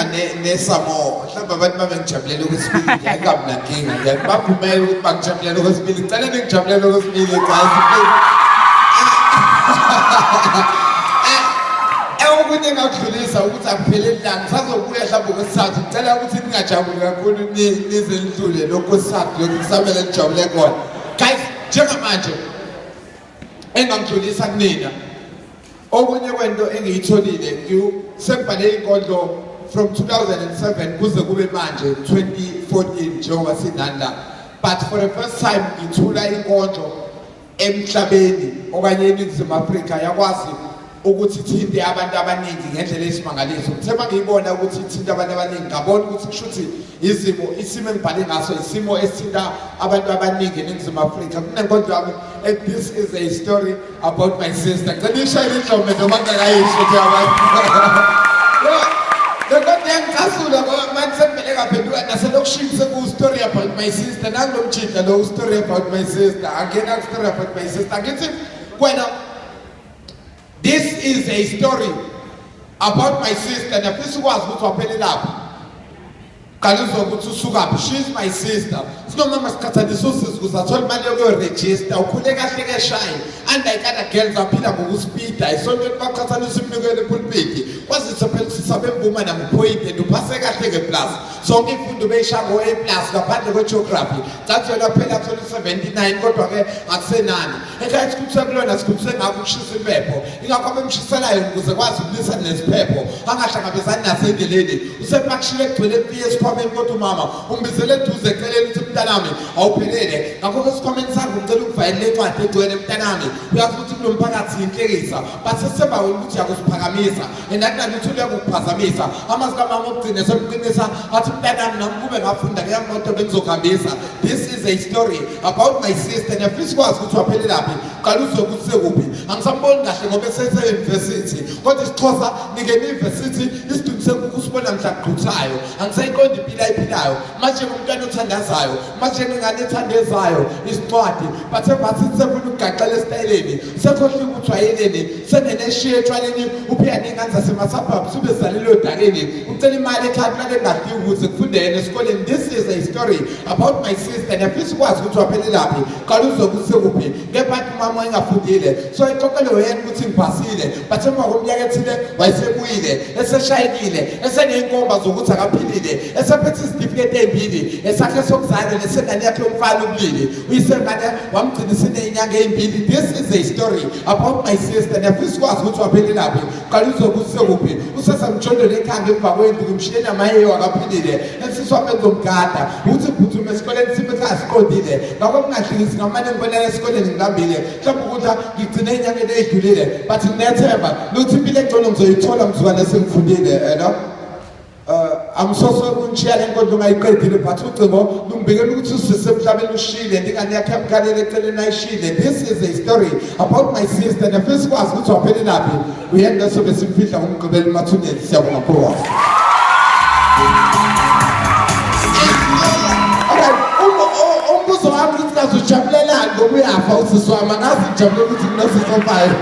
nginenkinga nesamo mhlawumbe abantu babengijabulela okwesibili ngiyakabi nankinga ngiyabavumela ukuthi bangijabulela okwesibili ngicela ningijabulela okwesibili guys okunye engakudlulisa ukuthi akupheleli la ngisazobuya mhlawumbe okwesithathu ngicela ukuthi ningajabuli kakhulu nize nidlule lokho kwesithathu lokhu kusamele nijabule kona guys njengamanje engangidlulisa kunina okunye kwento engiyitholile sengibhale inkondlo from 2007 kuze kube manje 2014 njengoba sinanda but for the first time ngithula inkondlo emhlabeni okanye eNingizimu Afrika yakwazi ukuthi ithinte abantu abaningi ngendlela esimangaliso ngithemba ngiyibona ukuthi ithinte abantu abaningi ngabona ukuthi kushuthi isimo engibhale ngaso isimo esithinta abantu abaningi eNingizimu Afrika kunenkondlo yami this is a story about my sister ngicela ishayele indlome noma ngakayisho nje abantu Lekon yang kasula ko man sembele kaphenduka naselokushini seku story about my sister nangomjinda lo story about my sister angena story about my sister ngithi kwena this is a story about my sister nafisa ukwazi ukuthi waphele lapha kaluzwa ukuthi usukaphi she's my sister sinomama sikhathanisa usisi kuzathola imali yokuregister ukhule kahle ke shayi andayikada girls aphila ngokuspeeda isonto baqhathanisa imnikelo epulpit kwazitho phela sisabe mbuma namaphoyint and uphase kahle ke plus sonke imfundo beyishako A+ ngaphandle kwe geography thathola phela athola 79 kodwa ke akusenani ekhaya sikuthe kulona sikuthe ngakho ukushisa impepho ingakho abemshiselayo ukuze kwazi ukulisa nesiphepho angahlangabezani nasendleleni usepakishile kugcwele PS kwameni kodwa umama umbizele eduze eceleni uthi mntanami awuphelele ngakho ke sikhomeni sakho ngicela ukuvayela lencwadi egcwele mntanami uyazi ukuthi kulo mphakathi inhlekisa but seseba ukuthi yakusiphakamisa endathi uthule ukuphazamisa amazwi kamama ogcine semqinisa athi mntanami nami kube ngafunda ngeyamoto bengizokuhambisa this is a story about my sister nafisa ukwazi ukuthi waphele laphi qala uzokuthi sekuphi angisamboni kahle ngoba university kodwa isixhosa nike university isidingo sekusibona mhla kuqhuthayo angisayiqondi impilo ayiphilayo manje umntwana othandazayo manje ngingane ethandezayo isincwadi bathe bathi sefuna ukugaxela esitayeleni sekhohle ukuthi wayeleni senene-share etshwaleni uphiyane ingane zasemasabhabs ubezalelwe odakeni ucela imali ekhaya kade kungadingi ukuze kufundele esikoleni this is a story about my sister nafisa ukwazi ukuthi waphele laphi qala uzokuthi sekuphi ngebantu umama engafundile so ixoxelo yena ukuthi ngiphasile bathe emva komnyaka ethile wayesebuyile eseshayekile eseney'nkomba zokuthi akaphilile esephethe isitifiketi ey'mbili esakhe sokuzala nesengane yakhe yomfana ubulili uyisengane wamgcinisa iney'nyanga ey'mbili this is a story about my sister nafisa ukwazi ukuthi waphele laphi qala uzokuthi sekuphi usesamjondolo ekhanga emva kwendlu kumshiyeni amayeyo akaphilile esisi wami engizomgada ukuthi phuthume esikoleni sime ekhaya siqondile ngakho kungahlingisi ngamane ngibonela esikoleni ngilambile mhlawumbe ukuthi ngigcine ey'nyangeni ey'dlulile but nginethemba lokuthi impilo engcono ngizoyithola mzukwane sengifundile I'm so sorry ukuntshiya le nkondlo ungayiqedile but ucingo lungibekela ukuthi usisemhlabeni ushile ndingane yakhe yamkhalele eceleni ayishile this is a story about my sister nafisa ukwazi ukuthi waphele laphi uyena sobe simfihla ngomgqibelo emathuneni Siyabonga Mpungose umbuzo wami ukuthi ngazojabulelani ngoba uyafa usisi wami angazi ngijabule ukuthi nginosisi ofayo